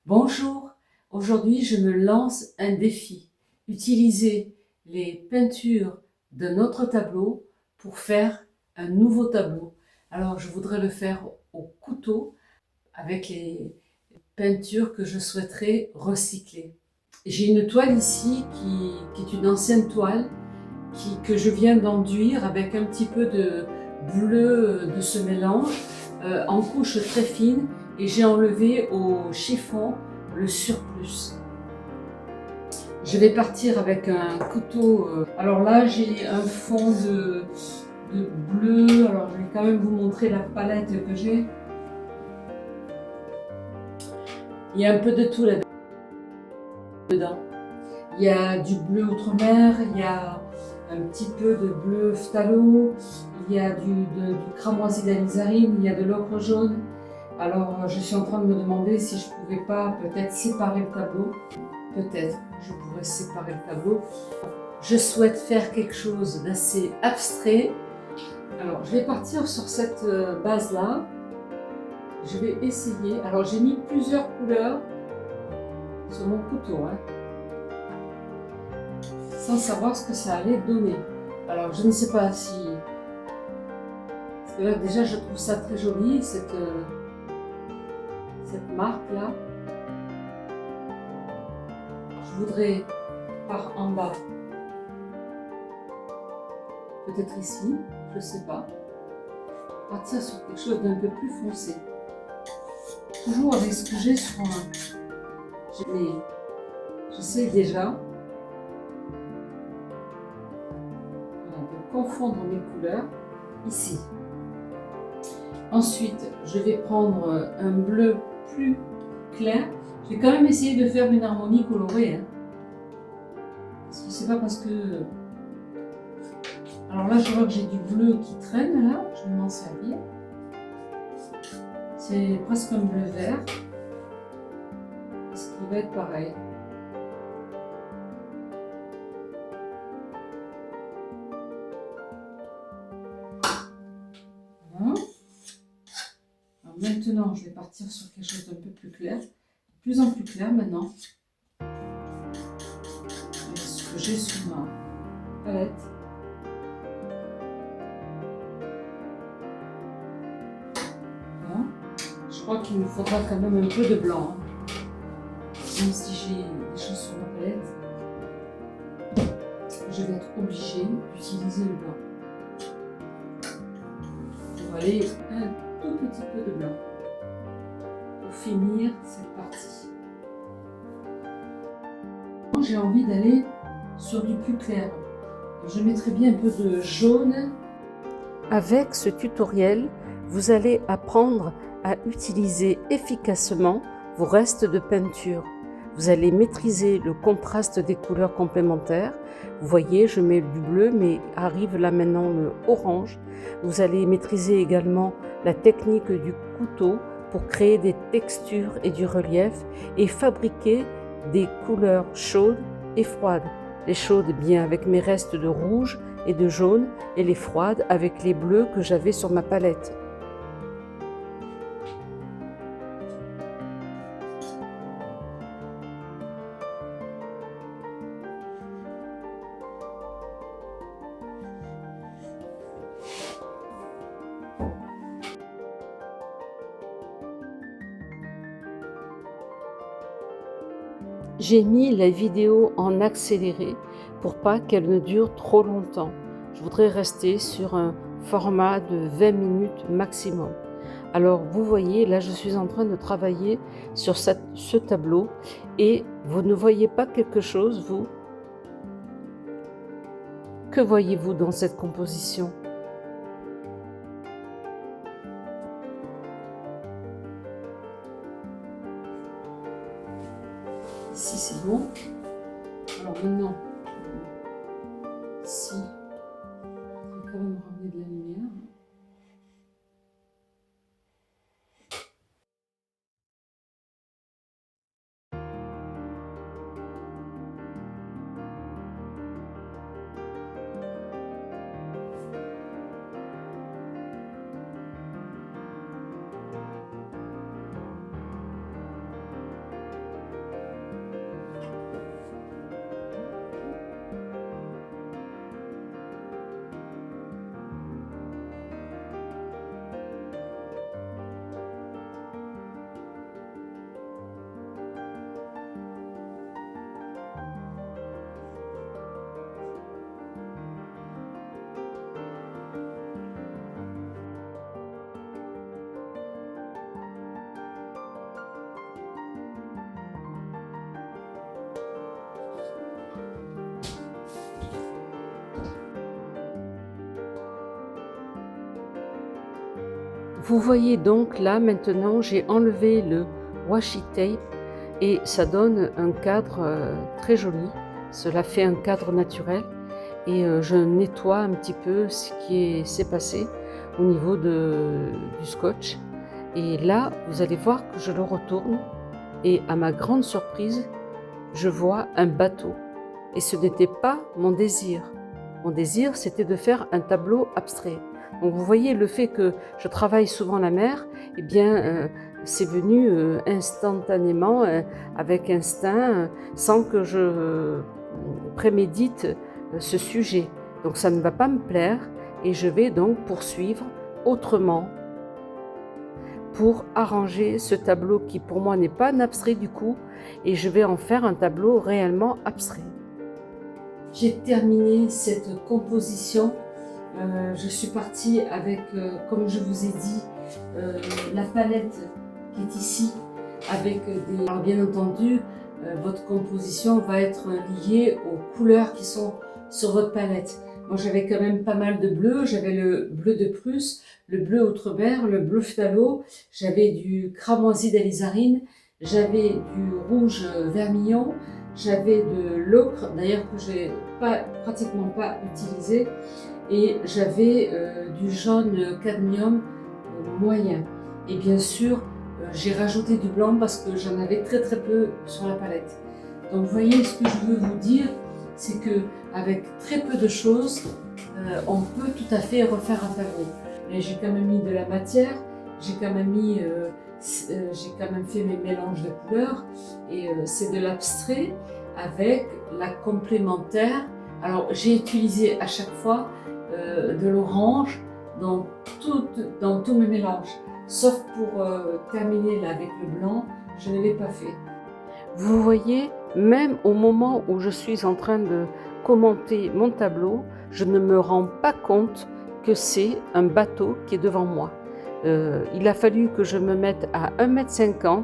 Bonjour, aujourd'hui je me lance un défi. Utiliser les peintures de notre tableau pour faire un nouveau tableau. Alors je voudrais le faire au couteau avec les peintures que je souhaiterais recycler. J'ai une toile ici qui est une ancienne toile que je viens d'enduire avec un petit peu de bleu de ce mélange en couche très fine, et j'ai enlevé au chiffon le surplus. Je vais partir avec un couteau. Alors là, j'ai un fond de bleu. Alors je vais quand même vous montrer la palette que j'ai. Il y a un peu de tout là-dedans. Il y a du bleu outre-mer, il y a un petit peu de bleu phthalo, il y a du cramoisi d'alizarine, il y a de l'ocre jaune. Alors je suis en train de me demander si je ne pouvais pas peut-être séparer le tableau. Peut-être je pourrais séparer le tableau. Je souhaite faire quelque chose d'assez abstrait. Alors je vais partir sur cette base-là. Je vais essayer. Alors j'ai mis plusieurs couleurs sur mon couteau, sans savoir ce que ça allait donner. Alors je ne sais pas si... Parce que là déjà je trouve ça très joli, cette marque-là. Je voudrais par en bas, peut-être ici, je ne sais pas, partir sur quelque chose d'un peu plus foncé. Toujours avec ce que j'ai sur un... J'essaie déjà de confondre mes couleurs ici. Ensuite, je vais prendre un bleu plus clair. Je vais quand même essayer de faire une harmonie colorée. Parce que c'est pas parce que... Alors là, je vois que j'ai du bleu qui traîne là. Je vais m'en servir. C'est presque un bleu vert. Ce qui va être pareil. Voilà. Alors maintenant, je vais partir sur quelque chose d'un peu plus clair. De plus en plus clair maintenant. Avec ce que j'ai sur ma palette. Voilà. Je crois qu'il me faudra quand même un peu de blanc. Même si j'ai des choses sur ma palette, je vais être obligée d'utiliser le blanc. On va aller un tout petit peu de blanc pour finir cette partie. J'ai envie d'aller sur du plus clair. Je mettrai bien un peu de jaune. Avec ce tutoriel, vous allez apprendre à utiliser efficacement vos restes de peinture. Vous allez maîtriser le contraste des couleurs complémentaires. Vous voyez, je mets du bleu, mais arrive là maintenant le orange. Vous allez maîtriser également la technique du couteau pour créer des textures et du relief et fabriquer des couleurs chaudes et froides. Les chaudes bien avec mes restes de rouge et de jaune, et les froides avec les bleus que j'avais sur ma palette. J'ai mis la vidéo en accéléré pour pas qu'elle ne dure trop longtemps. Je voudrais rester sur un format de 20 minutes maximum. Alors vous voyez, là je suis en train de travailler sur ce tableau et vous ne voyez pas quelque chose, vous? Que voyez-vous dans cette composition? Ici c'est bon. Alors maintenant, ici, je vais quand même ramener de la lumière. Vous voyez donc là maintenant j'ai enlevé le washi tape et ça donne un cadre très joli. Cela fait un cadre naturel et je nettoie un petit peu ce qui s'est passé au niveau du scotch. Et là, vous allez voir que je le retourne et à ma grande surprise, je vois un bateau. Et ce n'était pas mon désir. Mon désir, c'était de faire un tableau abstrait. Donc vous voyez, le fait que je travaille souvent la mer, eh bien, c'est venu instantanément, avec instinct, sans que je prémédite ce sujet. Donc ça ne va pas me plaire et je vais donc poursuivre autrement pour arranger ce tableau qui pour moi n'est pas un abstrait du coup, et je vais en faire un tableau réellement abstrait. J'ai terminé cette composition. Je suis partie avec, comme je vous ai dit, la palette qui est ici, avec des... Alors bien entendu, votre composition va être liée aux couleurs qui sont sur votre palette. Moi j'avais quand même pas mal de bleu, j'avais le bleu de Prusse, le bleu Outremer, le bleu phthalo, j'avais du cramoisi d'alizarine, j'avais du rouge vermillon, j'avais de l'ocre, d'ailleurs que j'ai pratiquement pas utilisé, et j'avais du jaune cadmium moyen. Et bien sûr, j'ai rajouté du blanc parce que j'en avais très peu sur la palette. Donc vous voyez, ce que je veux vous dire, c'est que avec très peu de choses, on peut tout à fait refaire un tableau. Mais j'ai quand même mis de la matière, j'ai quand même mis, j'ai quand même fait mes mélanges de couleurs, et c'est de l'abstrait avec la complémentaire. Alors j'ai utilisé à chaque fois de l'orange dans tous mes mélanges, sauf pour terminer là avec le blanc, je ne l'ai pas fait. Vous voyez, même au moment où je suis en train de commenter mon tableau, je ne me rends pas compte que c'est un bateau qui est devant moi. Il a fallu que je me mette à 1,50 m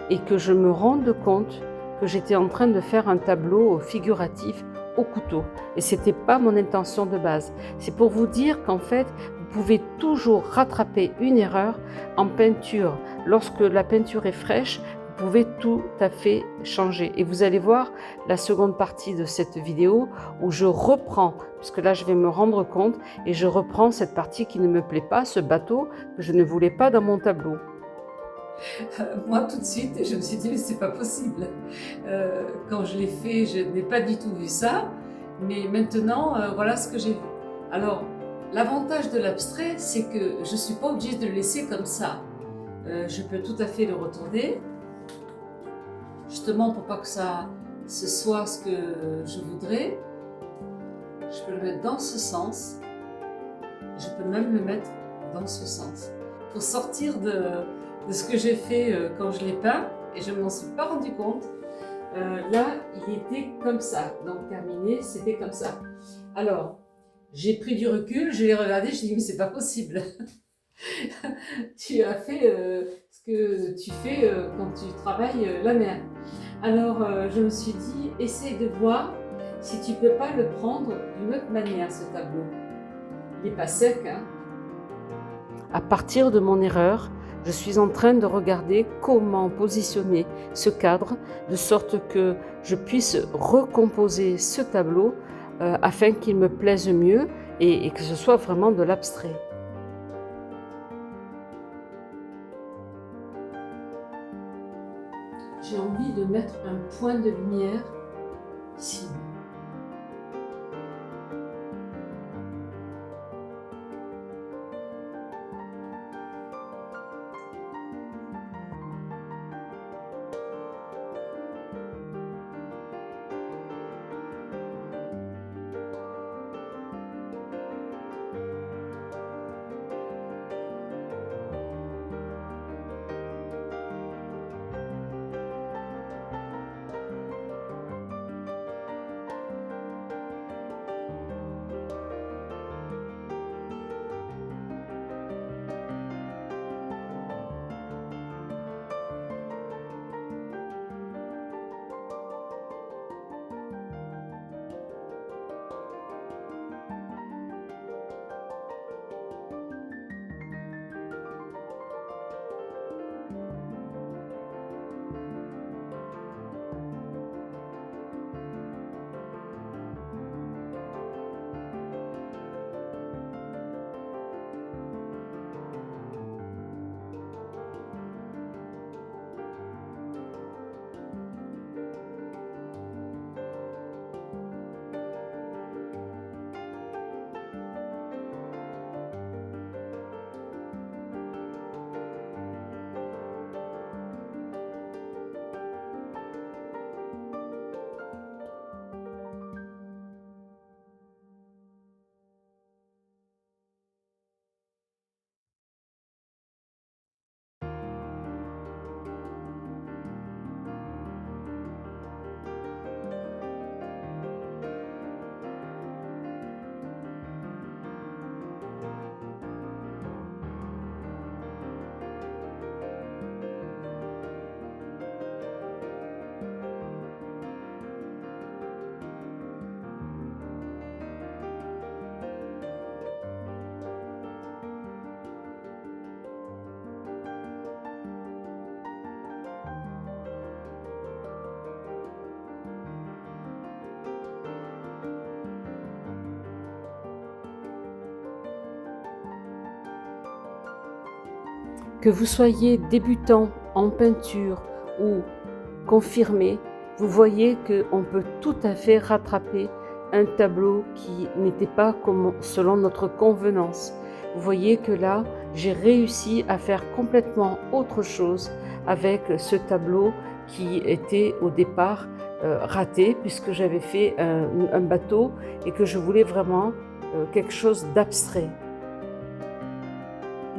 et que je me rende compte que j'étais en train de faire un tableau figuratif au couteau. Et ce n'était pas mon intention de base. C'est pour vous dire qu'en fait, vous pouvez toujours rattraper une erreur en peinture. Lorsque la peinture est fraîche, vous pouvez tout à fait changer. Et vous allez voir la seconde partie de cette vidéo où je reprends, puisque là je vais me rendre compte, et je reprends cette partie qui ne me plaît pas, ce bateau que je ne voulais pas dans mon tableau. Moi tout de suite, je me suis dit mais c'est pas possible. Quand je l'ai fait, je n'ai pas du tout vu ça, mais maintenant voilà ce que j'ai vu. Alors l'avantage de l'abstrait, c'est que je suis pas obligée de le laisser comme ça. Je peux tout à fait le retourner, justement pour pas que ce soit ce que je voudrais. Je peux le mettre dans ce sens, je peux même le mettre dans ce sens, pour sortir de ce que j'ai fait quand je l'ai peint, et je ne m'en suis pas rendu compte. Là, il était comme ça, donc terminé, c'était comme ça. Alors, j'ai pris du recul, je l'ai regardé, je me suis dit, mais c'est pas possible. Tu as fait ce que tu fais quand tu travailles la mer. Alors, je me suis dit, essaye de voir si tu peux pas le prendre d'une autre manière, ce tableau. Il n'est pas sec, hein. À partir de mon erreur, je suis en train de regarder comment positionner ce cadre de sorte que je puisse recomposer ce tableau afin qu'il me plaise mieux et que ce soit vraiment de l'abstrait. J'ai envie de mettre un point de lumière ici. Que vous soyez débutant en peinture ou confirmé, vous voyez qu'on peut tout à fait rattraper un tableau qui n'était pas selon notre convenance. Vous voyez que là, j'ai réussi à faire complètement autre chose avec ce tableau qui était au départ raté, puisque j'avais fait un bateau et que je voulais vraiment quelque chose d'abstrait.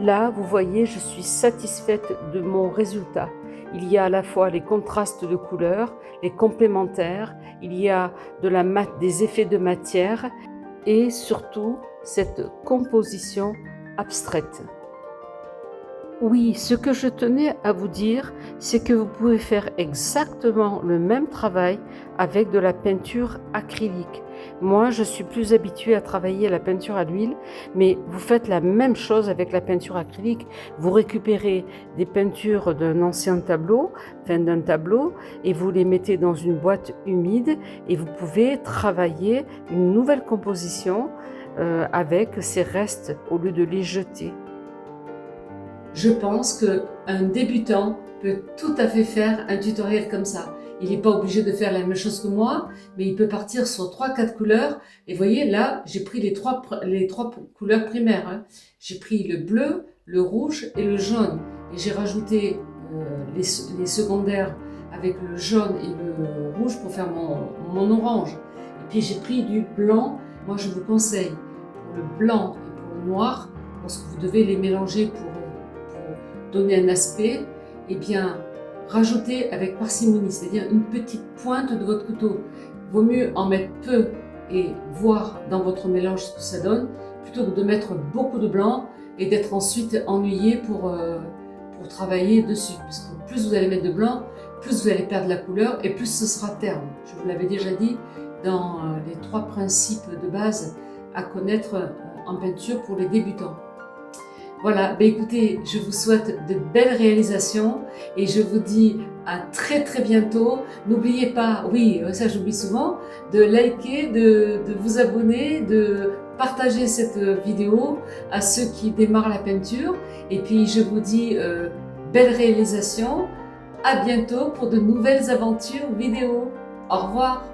Là, vous voyez, je suis satisfaite de mon résultat. Il y a à la fois les contrastes de couleurs, les complémentaires, il y a des effets de matière et surtout cette composition abstraite. Oui, ce que je tenais à vous dire, c'est que vous pouvez faire exactement le même travail avec de la peinture acrylique. Moi, je suis plus habituée à travailler la peinture à l'huile, mais vous faites la même chose avec la peinture acrylique. Vous récupérez des peintures d'un ancien tableau, d'un tableau, et vous les mettez dans une boîte humide et vous pouvez travailler une nouvelle composition avec ces restes au lieu de les jeter. Je pense qu'un débutant peut tout à fait faire un tutoriel comme ça. Il n'est pas obligé de faire la même chose que moi, mais il peut partir sur 3-4 couleurs. Et vous voyez, là, j'ai pris les trois couleurs primaires. Hein. J'ai pris le bleu, le rouge et le jaune. Et j'ai rajouté les secondaires avec le jaune et le rouge pour faire mon orange. Et puis j'ai pris du blanc. Moi, je vous conseille pour le blanc et pour le noir, parce que vous devez les mélanger pour donner un aspect, eh bien, rajoutez avec parcimonie, c'est-à-dire une petite pointe de votre couteau. Vaut mieux en mettre peu et voir dans votre mélange ce que ça donne, plutôt que de mettre beaucoup de blanc et d'être ensuite ennuyé pour travailler dessus. Parce que plus vous allez mettre de blanc, plus vous allez perdre la couleur et plus ce sera terne. Je vous l'avais déjà dit dans les 3 principes de base à connaître en peinture pour les débutants. Voilà, écoutez, je vous souhaite de belles réalisations et je vous dis à très très bientôt. N'oubliez pas, oui, ça j'oublie souvent, de liker, de vous abonner, de partager cette vidéo à ceux qui démarrent la peinture. Et puis je vous dis belles réalisations, à bientôt pour de nouvelles aventures vidéo. Au revoir.